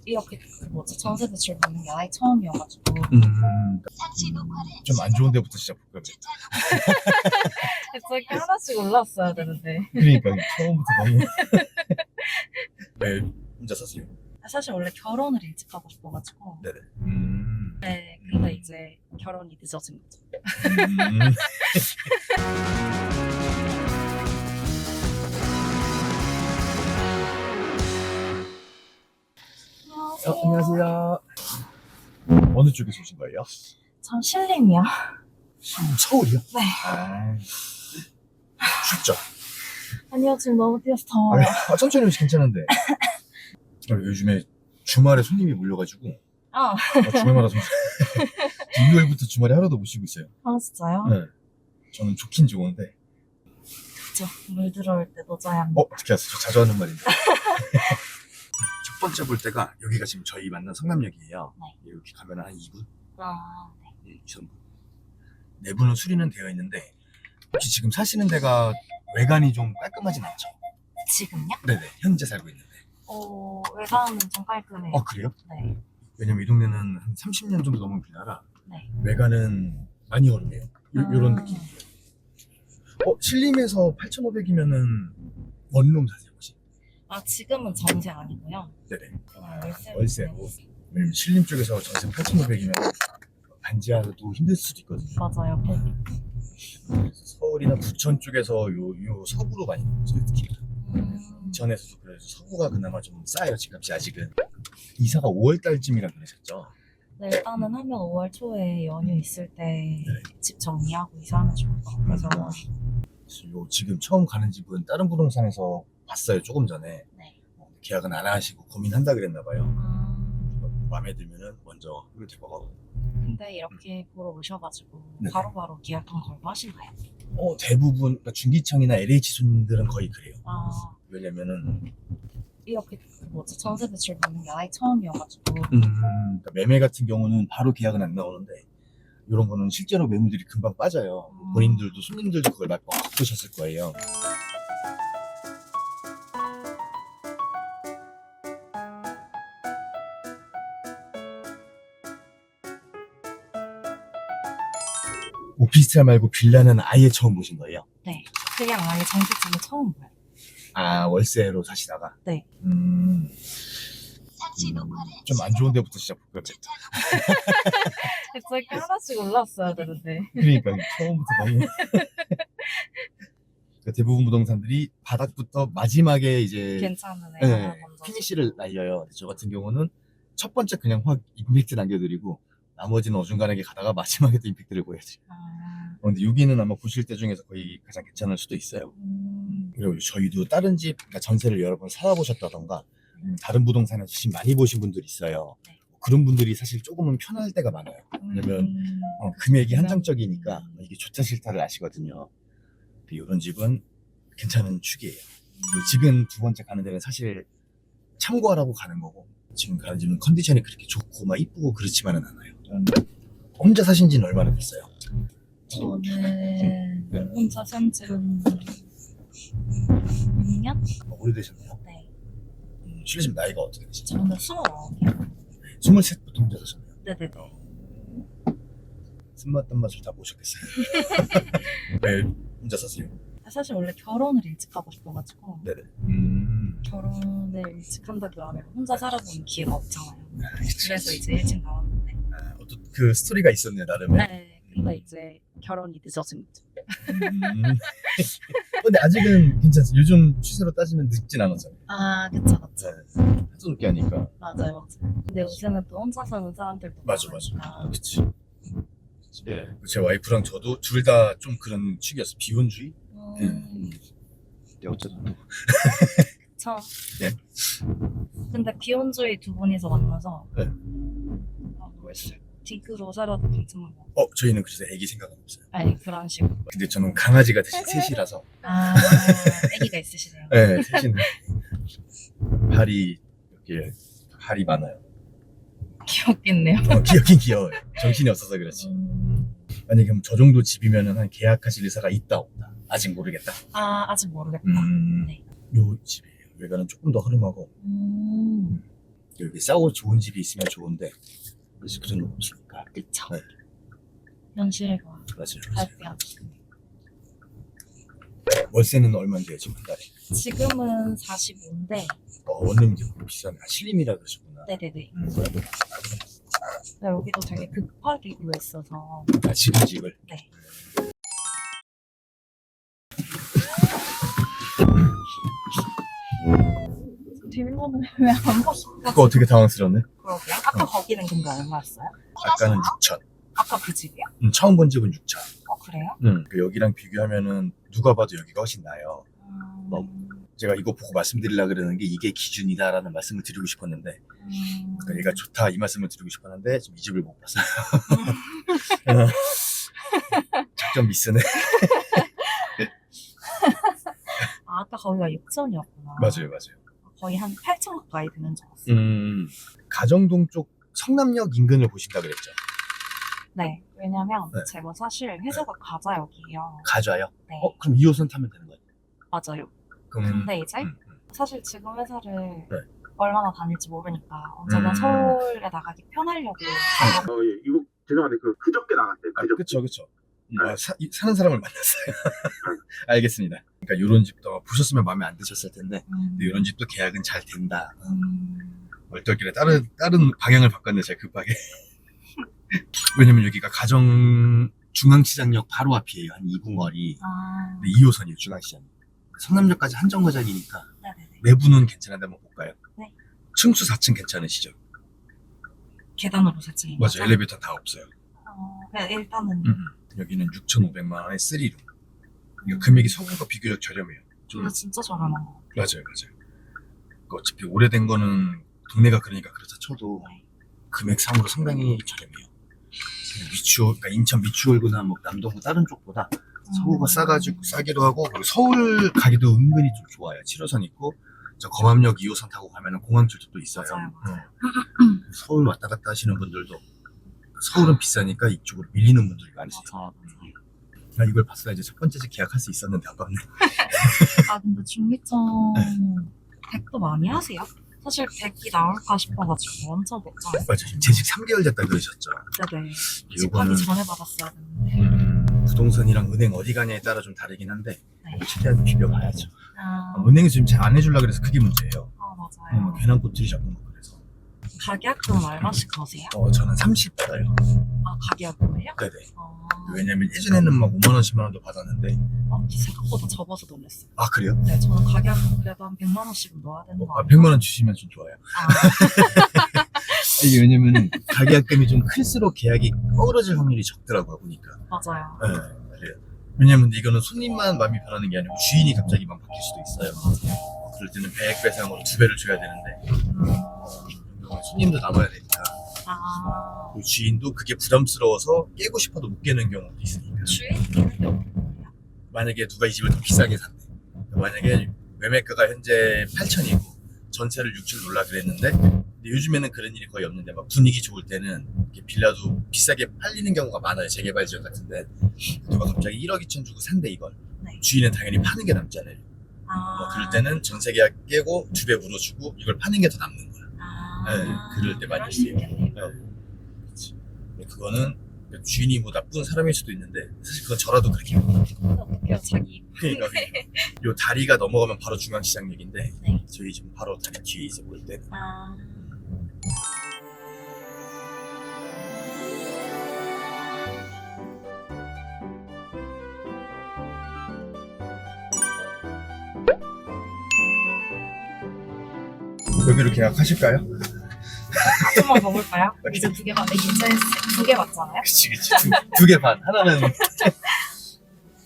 이렇게 뭐지 전세 대출 받는 게 아예 처음이어가지고 좀 안 좋은 데부터 시작 볼까요? 이렇게 하나씩 올라왔어야 되는데 그러니까 처음부터 너무 네, 혼자 사세요? 사실 원래 결혼을 일찍 하고 싶어가지고 네네. 네 근데 이제 결혼이 늦어진 거죠. 음. 안녕하세요. 어느 쪽에서 오신 거예요? 전 신림이요. 서울이요? 네. 아, 춥죠? 아니요 지금 너무 뛰어서 더워요. 천천히 오시 괜찮은데. 요즘에 주말에 손님이 몰려가지고 아, 주말마다 좀 일요일부터 주말에 하루도 못 쉬고 있어요. 아 진짜요? 네. 저는 좋긴 좋은데. 그죠. 물 들어올 때 노자야. 어떻게 아세요? 저 자주 하는 말인데. 첫 번째 볼 때가 여기가 지금 저희 만난 성남역이에요. 네. 여기 가면 한 2분? 아, 네. 2분. 내부는 수리는 되어 있는데 혹시 지금 사시는 데가 외관이 좀 깔끔하진 않죠? 지금요? 네네. 현재 살고 있는데. 외관은 좀 깔끔해요. 그래요? 네. 왜냐면 이 동네는 한 30년 정도 넘은 빌라라 네. 외관은 많이 얼네요. 요런 느낌. 신림에서 8,500이면은 원룸 사세요 혹시? 아 지금은 전세 아니고요. 네네. 그냥 월세. 월세고. 왜냐면 신림 쪽에서 전세 8,500이면 반지하도 힘들 수도 있거든요. 맞아요. 그래서 서울이나 부천 쪽에서 요 서구로 많이 나오죠 특히. 부천에서도 그래서 서구가 그나마 좀 싸요 집값이 아직은. 이사가 5월 달쯤이라 그러셨죠? 네, 일단은 하면 5월 초에 연휴 있을 때 집 정리하고 이사하면 좋을 것 같아서. 지금 처음 가는 집은 다른 부동산에서 봤어요 조금 전에. 네. 계약은 안 하시고 고민한다 그랬나 봐요. 아, 마음에 들면은 먼저 하면 될 것 같고. 근데 이렇게 보러 오셔가지고 네. 바로바로 계약한 걸로 하신가요? 대부분 그러니까 중기청이나 LH 손님들은 거의 그래요. 아, 왜냐면은 이렇게 뭐지 전세 대출 받는 게 아예 처음이어가지고. 그러니까 매매 같은 경우는 바로 계약은 안 나오는데 이런 거는 실제로 매물들이 금방 빠져요. 본인들도 손님들도 그걸 바꾸셨을 거예요. 오피스텔 말고 빌라는 아예 처음 보신 거예요? 네, 그냥 아예 전세집은 처음 봐요. 아, 월세로 사시다가? 네. 좀 안 좋은 데부터 시작 볼까요? 이렇게 하나씩 올라왔어야 되는데. 그러니까 처음부터 너무 그러니까 대부분 부동산들이 바닥부터 마지막에 이제 괜찮은 애가 먼저. 피니시를 날려요. 저 같은 경우는 첫 번째 그냥 확 임팩트 남겨드리고 나머지는 어중간하게 가다가 마지막에 또 임팩트를 보여드려요. 근데 여기는 아마 보실 때 중에서 거의 가장 괜찮을 수도 있어요. 그리고 저희도 다른 집, 그러니까 전세를 여러 번 살아보셨다던가 다른 부동산에서 집 많이 보신 분들이 있어요. 네. 그런 분들이 사실 조금은 편할 때가 많아요. 왜냐면 금액이 한정적이니까 이게 좋다 싫다를 아시거든요. 이런 집은 괜찮은 축이에요. 지금 두 번째 가는 데는 사실 참고하라고 가는 거고 지금 가는 집은 컨디션이 그렇게 좋고 막 이쁘고 그렇지만은 않아요. 혼자 사신 지는 얼마나 됐어요? 저는 혼자 산 지는 6년? 오래되셨네요. 네. 실례지만 나이가 어떻게 되시죠? 저는 29이요. 23부터 혼자 사셨네요. 네네네. 쓴맛 단맛을 다 보셨겠어요. 왜 혼자 사세요? 사실 원래 결혼을 일찍 하고 싶어가지고 네네. 결혼을 일찍 한다고 하면 혼자 살아보는 기회가 없잖아요. 그치, 그래서 그치. 이제 일찍 나왔는데. 어떤 그 스토리가 있었네요 나름의. 네. 근데 이제 결혼이 늦어진 거죠. 근데 아직은 괜찮습니다. 요즘 추세로 따지면 늦진 않았잖아요. 아, 그쵸, 그쵸. 하도 늦게 하니까. 맞아요. 근데 요새는 또 혼자 사는 사람들도 맞아. 많으니까. 그치. 예. 제 와이프랑 저도 둘 다 좀 그런 축이었어. 비혼주의? 네, 어쨌든. 저. 네. 근데 비혼주의 두 분이서 만나서. 네. 뭐였어요? 디그로 살아도 괜찮은 거. 저희는 그래서 애기 생각은 없어요. 아니 그런 식으로. 근데 저는 강아지가 대신 셋이라서. 아, 아기가 있으시네요. 네, 셋이는. 이렇게 할이 많아요. 귀엽겠네요. 귀엽긴 귀여워요. 정신이 없어서 그렇지. 만약에 그럼 저 정도 집이면은 한 계약하실 의사가 있다 없다? 아직 모르겠다. 아, 아직 모르겠다. 네. 요 집이에요. 외관은 조금 더 허름하고 여기 싸고 좋은 집이 있으면 좋은데 그래서 그런 건 없으니까. 그쵸. 네. 현실과 맞아요. 달대하기. 월세는 얼마인데요 지금 한 달에? 지금은 45인데, 원룸이 비싸네. 신림이라 그러셨구나. 네네네. 네, 여기도 되게 급하게 구했어서. 아, 지금 집을? 네. 뒷문을 왜 안 보시고? 그거 어떻게 당황스럽네? 그러게요. 아까 거기는 근데 얼마였어요? 아까는 6천. 아까 그 집이요? 처음 본 집은 6천. 그래요? 그 여기랑 비교하면은 누가 봐도 여기가 훨씬 나아요. 뭐, 제가 이거 보고 말씀드리려고 그러는 게 이게 기준이다라는 말씀을 드리고 싶었는데 그러니까 얘가 좋다 이 말씀을 드리고 싶었는데 지금 이 집을 못 봤어요. 작전 미스네. 아까 거기가 6천이었구나. 맞아요. 거의 한 8천 가까이 되는 줄 알았어요. 가정동 쪽 성남역 인근을 보신다 그랬죠? 네. 왜냐면 네. 제가 사실 회사가 가자역이에요. 가좌요? 네. 그럼 2호선 타면 되는 거예요? 맞아요. 그럼 근데 이제 음, 사실 지금 회사를 네. 얼마나 다닐지 모르니까 언제나 서울에 나가기 편하려고. 이거 죄송한데 그저께 나갔대요. 그쵸. 사는 사람을 만났어요. 알겠습니다. 그러니까 이런 집도 보셨으면 마음에 안 드셨을 텐데 근데 이런 집도 계약은 잘 된다. 얼떨결에 다른 방향을 바꿨네 제가 급하게. 왜냐면 여기가 가정 중앙시장역 바로 앞이에요. 한 2분 거리. 2호선이에요 중앙시장. 성남역까지 한정거장이니까 네네네. 내부는 괜찮은데 한번 볼까요? 네. 층수 4층 괜찮으시죠? 계단으로 설치. 맞아요. 엘리베이터 다 없어요. 그냥 일단은 여기는 6,500만 원에 3룸. 그러니까 금액이 서울과 비교적 저렴해요. 이거 진짜 저렴한 거. 맞아요. 그러니까 어차피 오래된 거는 동네가 그러니까 그렇다 쳐도 네. 금액상으로 상당히 저렴해요. 그러니까 인천 미추홀구나 뭐 남동구 다른 쪽보다 서구가 싸기도 하고 그리고 서울 가기도 은근히 좀 좋아요. 7호선 있고 저 검암역 2호선 타고 가면은 공항철도 또 있어요. 맞아요. 서울 왔다 갔다 하시는 분들도 서울은 비싸니까 이쪽으로 밀리는 분들이 많으세요. 맞아요. 나 이걸 봤어야 이제 첫 번째 집 계약할 수 있었는데 아깝네. 근데 중미청 100도 많이 하세요? 사실 100이 나올까 싶어가지고 엄청 걱정했어요. 맞아요. 재직 3개월 됐다 그러셨죠. 네네. 요거는 집하기 전에 받았어야 되는데. 부동산이랑 은행 어디 가냐에 따라 좀 다르긴 한데 네. 최대한 비벼봐야죠. 아, 은행에서 지금 잘 안 해주려고 그래서 그게 문제예요. 맞아요. 괜한 꼬투리 잡고 막 그래서. 가계약금 얼마씩 거세요? 저는 30 받아요. 가계약금을요? 네네. 아, 왜냐면 예전에는 막 5만 원, 10만 원도 받았는데. 생각보다 적어서 놀랐어요. 아 그래요? 네, 저는 가계약금 그래도 한 100만 원씩은 넣어야 되는 거 100만 원 주시면 좀 좋아요. 아, 이게 왜냐면 가계약금이 좀 클수록 계약이 꺼부러질 확률이 적더라고요 보니까. 맞아요. 네, 그래요. 왜냐면 이거는 손님만 마음이 변하는 게 아니고 주인이 갑자기 막 바뀔 수도 있어요. 그럴 때는 100배상으로 2배를 줘야 되는데 손님도 남아야 되니까 그 주인도 그게 부담스러워서 깨고 싶어도 못 깨는 경우도 있으니까. 주인이 만약에 누가 이 집을 더 비싸게 샀네. 만약에 매매가가 현재 8천이고 전체를 6천 놀라 그랬는데 근데 요즘에는 그런 일이 거의 없는데 막 분위기 좋을 때는 이렇게 빌라도 비싸게 팔리는 경우가 많아요. 재개발 지역 같은데 누가 갑자기 1억 2천 주고 산대 이걸. 네. 주인은 당연히 파는 게 남잖아요. 그럴 때는 전세 계약 깨고 2배 물어주고 이걸 파는 게 더 남는 거야. 네, 그럴 때 많이 있어요. 네. 근데 그거는 주인이 뭐 나쁜 사람일 수도 있는데 사실 그건 저라도 그렇게 해요. 어떻게요? 자기 그러니까 요 다리가 넘어가면 바로 중앙시장역인데 네. 저희 지금 바로 다리 뒤에 있어 보일 때 여기로 계약하실까요? 좀만 더 볼까요? 이제 2개 봤는데 이제 2개 맞잖아요? 그치 두 개 반 하나는